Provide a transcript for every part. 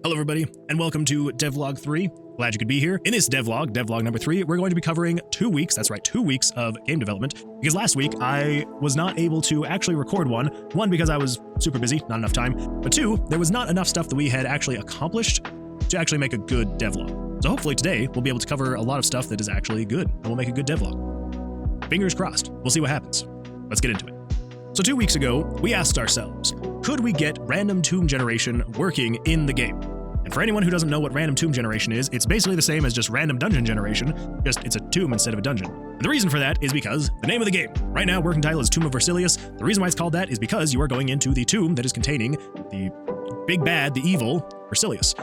Hello everybody, and welcome to Devlog 3. Glad you could be here. In this Devlog number 3, we're going to be covering 2 weeks, that's right, 2 weeks of game development, because last week I was not able to actually record one because I was super busy, not enough time, but 2, there was not enough stuff that we had actually accomplished to actually make a good devlog. So hopefully today we'll be able to cover a lot of stuff that is actually good, and we'll make a good devlog. Fingers crossed. We'll see what happens. Let's get into it. So 2 weeks ago, we asked ourselves, could we get random tomb generation working in the game? And for anyone who doesn't know what random tomb generation is, it's basically the same as just random dungeon generation, just it's a tomb instead of a dungeon. And the reason for that is because the name of the game. Right now, working title is Tomb of Vercillias. The reason why it's called that is because you are going into the tomb that is containing the big bad, the evil, Vercillias.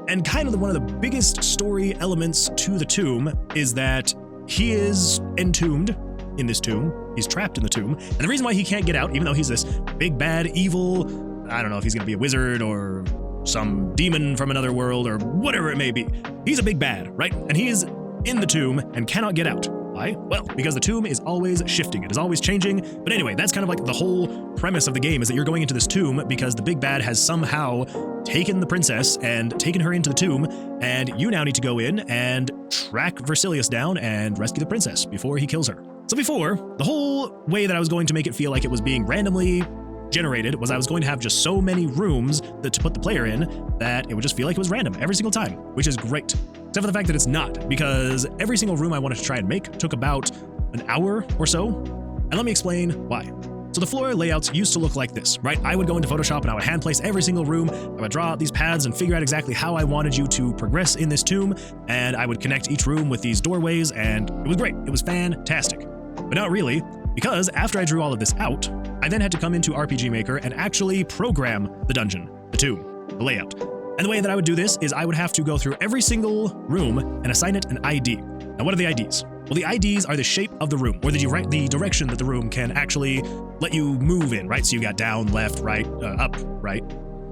And kind of one of the biggest story elements to the tomb is that he is entombed in this tomb. He's trapped in the tomb. And the reason why he can't get out, even though he's this big bad evil, I don't know if he's going to be a wizard or some demon from another world or whatever it may be. He's a big bad, right? And he is in the tomb and cannot get out. Why? Well, because the tomb is always shifting. It is always changing. But anyway, that's kind of like the whole premise of the game, is that you're going into this tomb because the big bad has somehow taken the princess and taken her into the tomb, and you now need to go in and track Vercillias down and rescue the princess before he kills her. So before, the whole way that I was going to make it feel like it was being randomly generated was I was going to have just so many rooms that to put the player in that it would just feel like it was random every single time, which is great. Except for the fact that it's not, because every single room I wanted to try and make took about an hour or so. And let me explain why. So the floor layouts used to look like this, right? I would go into Photoshop and I would hand place every single room. I would draw out these paths and figure out exactly how I wanted you to progress in this tomb. And I would connect each room with these doorways, and it was great. It was fantastic. But not really, because after I drew all of this out, I then had to come into RPG Maker and actually program the dungeon, the tomb, the layout. And the way that I would do this is I would have to go through every single room and assign it an ID. Now, what are the IDs? Well, the IDs are the shape of the room, or the direction that the room can actually let you move in, right? So you got down, left, right, up, right?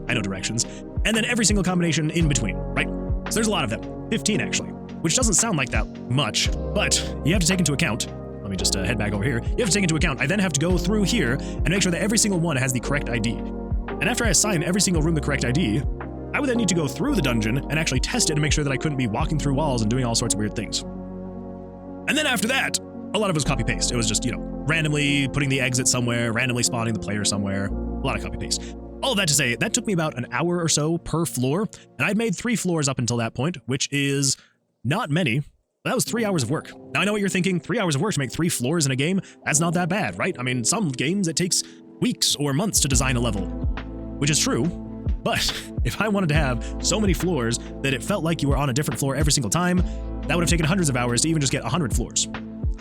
I know directions. And then every single combination in between, right? So there's a lot of them, 15 actually, which doesn't sound like that much, but you have to take into account. Let me just head back over here. You have to take into account, I then have to go through here and make sure that every single one has the correct ID. And after I assign every single room the correct ID, I would then need to go through the dungeon and actually test it to make sure that I couldn't be walking through walls and doing all sorts of weird things. And then after that, a lot of it was copy-paste. It was just, randomly putting the exit somewhere, randomly spawning the player somewhere, a lot of copy-paste. All of that to say, that took me about an hour or so per floor, and I'd made 3 floors up until that point, which is not many. That was 3 hours of work. Now, I know what you're thinking. 3 hours of work to make 3 floors in a game, that's not that bad, right? I mean, some games, it takes weeks or months to design a level, which is true. But if I wanted to have so many floors that it felt like you were on a different floor every single time, that would have taken hundreds of hours to even just get 100 floors,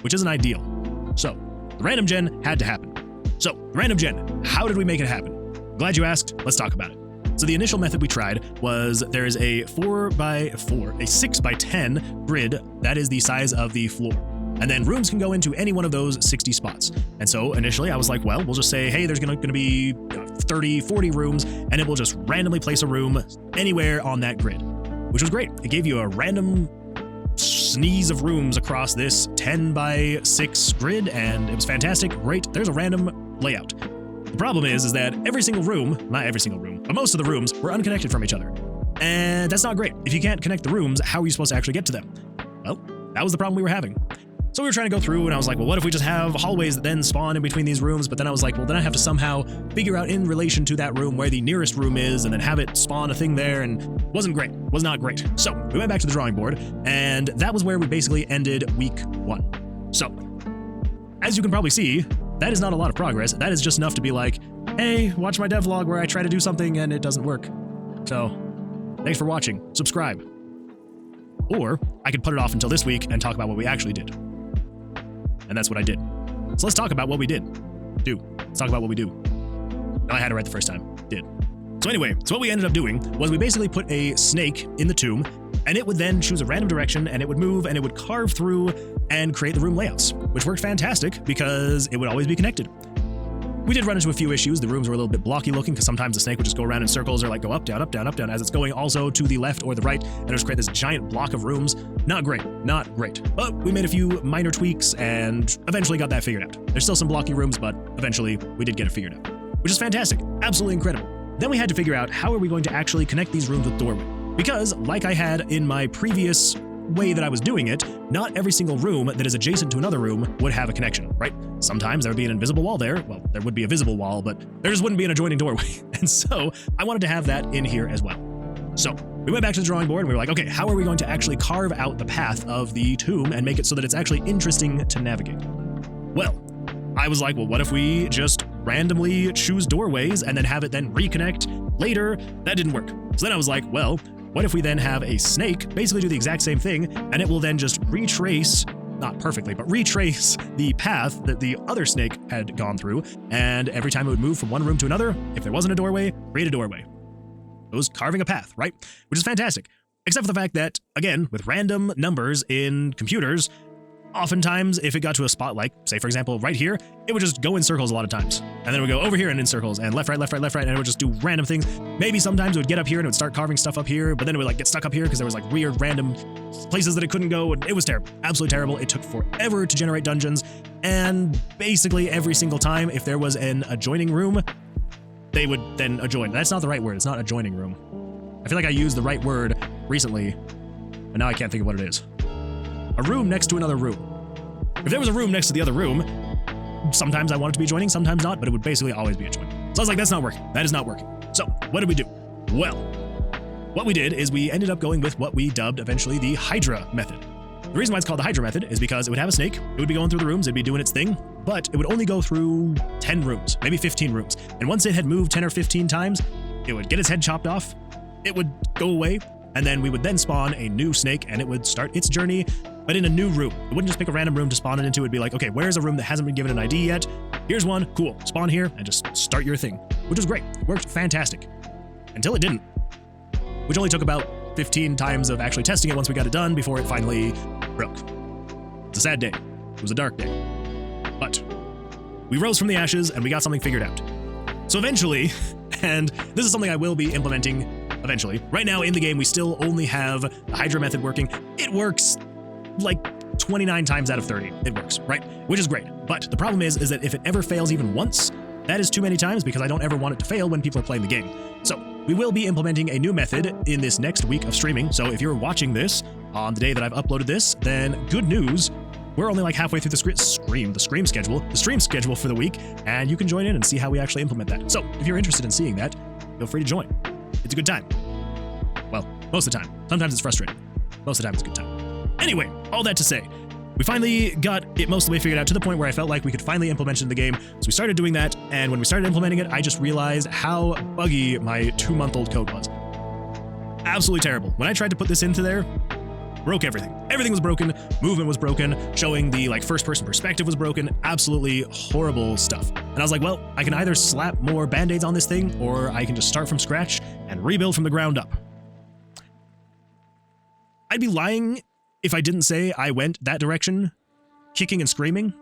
which isn't ideal. So the random gen had to happen. So the random gen, how did we make it happen? Glad you asked. Let's talk about it. So the initial method we tried was there is a 4x4, a 6x10 grid that is the size of the floor. And then rooms can go into any one of those 60 spots. And so initially I was like, well, we'll just say, hey, there's gonna be 30, 40 rooms, and it will just randomly place a room anywhere on that grid, which was great. It gave you a random sneeze of rooms across this 10x6 grid, and it was fantastic. Great. There's a random layout. The problem is that every single room, not every single room, but most of the rooms were unconnected from each other. And that's not great. If you can't connect the rooms, how are you supposed to actually get to them? Well, that was the problem we were having. So we were trying to go through, and I was like, well, what if we just have hallways that then spawn in between these rooms? But then I was like, well, then I have to somehow figure out in relation to that room where the nearest room is, and then have it spawn a thing there, and wasn't great. Was not great. So we went back to the drawing board, and that was where we basically ended week 1. So as you can probably see, that is not a lot of progress. That is just enough to be like, hey, watch my devlog where I try to do something and it doesn't work. So thanks for watching. Subscribe. Or I could put it off until this week and talk about what we actually did. And that's what I did. So let's talk about what we did. Let's talk about what we do. No, I had it right the first time. Did. So anyway, so what we ended up doing was we basically put a snake in the tomb, and it would then choose a random direction, and it would move, and it would carve through and create the room layouts, which worked fantastic because it would always be connected. We did run into a few issues. The rooms were a little bit blocky looking because sometimes the snake would just go around in circles or like go up, down, up, down, up, down as it's going also to the left or the right, and it would create this giant block of rooms. Not great, not great. But we made a few minor tweaks and eventually got that figured out. There's still some blocky rooms, but eventually we did get it figured out, which is fantastic. Absolutely incredible. then we had to figure out how are we going to actually connect these rooms with doorway. Because, like I had in my previous way that I was doing it, not every single room that is adjacent to another room would have a connection, right? Sometimes there would be an invisible wall there. Well, there would be a visible wall, but there just wouldn't be an adjoining doorway. And so I wanted to have that in here as well. So we went back to the drawing board and we were like, okay, how are we going to actually carve out the path of the tomb and make it so that it's actually interesting to navigate? Well, I was like, well, what if we just randomly choose doorways and then have it then reconnect later? That didn't work. So then I was like, well, what if we then have a snake basically do the exact same thing, and it will then just retrace, not perfectly, but retrace the path that the other snake had gone through, and every time it would move from one room to another, if there wasn't a doorway, create a doorway. It was carving a path, right? Which is fantastic. Except for the fact that, again, with random numbers in computers, oftentimes if it got to a spot like, say for example, right here, it would just go in circles a lot of times. And then it would go over here and in circles and left, right, left, right, left, right, and it would just do random things. Maybe sometimes it would get up here and it would start carving stuff up here, but then it would like get stuck up here because there was like weird random places that it couldn't go. And it was terrible, absolutely terrible. It took forever to generate dungeons. And basically every single time, if there was an adjoining room, they would then adjoin. That's not the right word. It's not adjoining room. I feel like I used the right word recently, but now I can't think of what it is. A room next to another room. If there was a room next to the other room, sometimes I wanted to be adjoining, sometimes not, but it would basically always be adjoining. So I was like, that's not working. That is not working. So what did we do? Well, what we did is we ended up going with what we dubbed eventually the Hydra method. The reason why it's called the Hydra method is because it would have a snake, it would be going through the rooms, it'd be doing its thing, but it would only go through 10 rooms, maybe 15 rooms. And once it had moved 10 or 15 times, it would get its head chopped off, it would go away, and then we would then spawn a new snake and it would start its journey, but in a new room. It wouldn't just pick a random room to spawn it into. It'd be like, okay, where's a room that hasn't been given an ID yet? Here's one, cool, spawn here and just start your thing, which was great. It worked fantastic until it didn't, which only took about 15 times of actually testing it once we got it done before it finally broke. It's a sad day. It was a dark day, but we rose from the ashes and we got something figured out. So eventually, and this is something I will be implementing eventually. Right now in the game, we still only have the Hydra method working. It works like 29 times out of 30. It works, right? Which is great. But the problem is that if it ever fails even once, that is too many times because I don't ever want it to fail when people are playing the game. So we will be implementing a new method in this next week of streaming. So if you're watching this on the day that I've uploaded this, then good news. We're only like halfway through the stream schedule for the week, and you can join in and see how we actually implement that. So if you're interested in seeing that, feel free to join. It's a good time. Well, most of the time. Sometimes it's frustrating. Most of the time it's a good time. Anyway, all that to say, we finally got it most of the way figured out to the point where I felt like we could finally implement it in the game. So we started doing that, and when we started implementing it, I just realized how buggy my 2-month-old code was. Absolutely terrible. When I tried to put this into there, broke everything. Everything was broken, movement was broken, showing the like first-person perspective was broken, absolutely horrible stuff. And I was like, well, I can either slap more band-aids on this thing, or I can just start from scratch and rebuild from the ground up. I'd be lying if I didn't say I went that direction, kicking and screaming.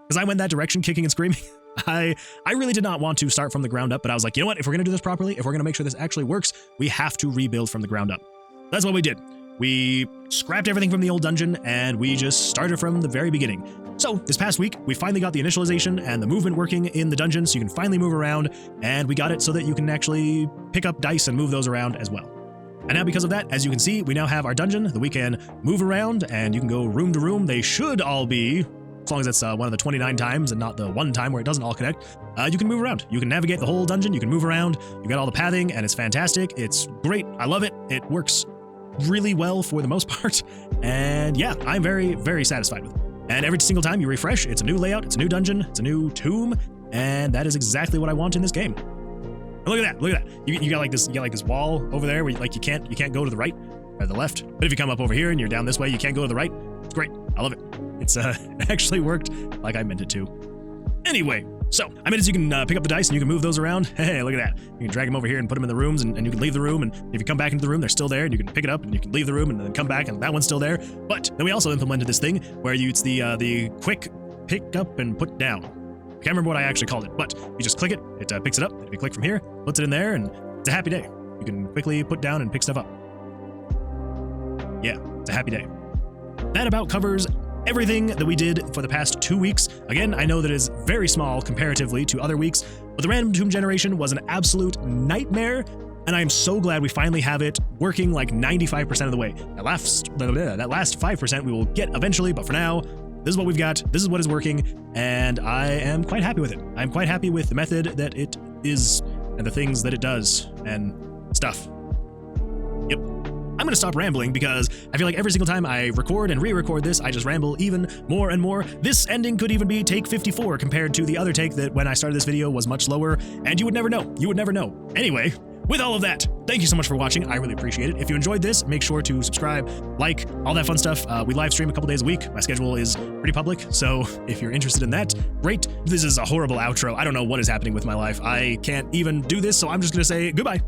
Because I went that direction, kicking and screaming. I really did not want to start from the ground up, but I was like, you know what, if we're going to do this properly, if we're going to make sure this actually works, we have to rebuild from the ground up. That's what we did. We scrapped everything from the old dungeon, and we just started from the very beginning. So this past week, we finally got the initialization and the movement working in the dungeon, so you can finally move around, and we got it so that you can actually pick up dice and move those around as well. And now because of that, as you can see, we now have our dungeon that we can move around, and you can go room to room. They should all be, as long as it's one of the 29 times and not the one time where it doesn't all connect, you can move around. You can navigate the whole dungeon, you can move around, you got all the pathing, and it's fantastic. It's great. I love it. It works really well for the most part, and yeah, I'm very, very satisfied with it. And every single time you refresh, it's a new layout, it's a new dungeon, it's a new tomb, and that is exactly what I want in this game. And look at that, look at that. You got like this wall over there where you can't go to the right or the left, but if you come up over here and you're down this way, you can't go to the right. It's great. I love it. It's it actually worked like I meant it to. Anyway, so I mean, you can pick up the dice and you can move those around. Hey, look at that. You can drag them over here and put them in the rooms, and you can leave the room, and if you come back into the room, they're still there, and you can pick it up and you can leave the room and then come back and that one's still there. But then we also implemented this thing where it's the quick pick up and put down. I can't remember what I actually called it, but you just click it, it picks it up. If you click from here, puts it in there, and it's a happy day. You can quickly put down and pick stuff up. Yeah, it's a happy day. That about covers everything that we did for the past 2 weeks. Again, I know that is very small comparatively to other weeks, But the random tomb generation was an absolute nightmare, and I am so glad we finally have it working like 95% of the way. That last 5% we will get eventually, but for now, this is what we've got, this is what is working, and I am quite happy with it. I'm quite happy with the method that it is, and the things that it does, and stuff. Yep. I'm gonna stop rambling because I feel like every single time I record and re-record this, I just ramble even more and more. This ending could even be take 54 compared to the other take that when I started this video was much lower, and you would never know. You would never know. Anyway, with all of that, thank you so much for watching. I really appreciate it. If you enjoyed this, make sure to subscribe, like, all that fun stuff. We live stream a couple days a week. My schedule is pretty public, so if you're interested in that, great. This is a horrible outro. I don't know what is happening with my life. I can't even do this, so I'm just gonna say goodbye.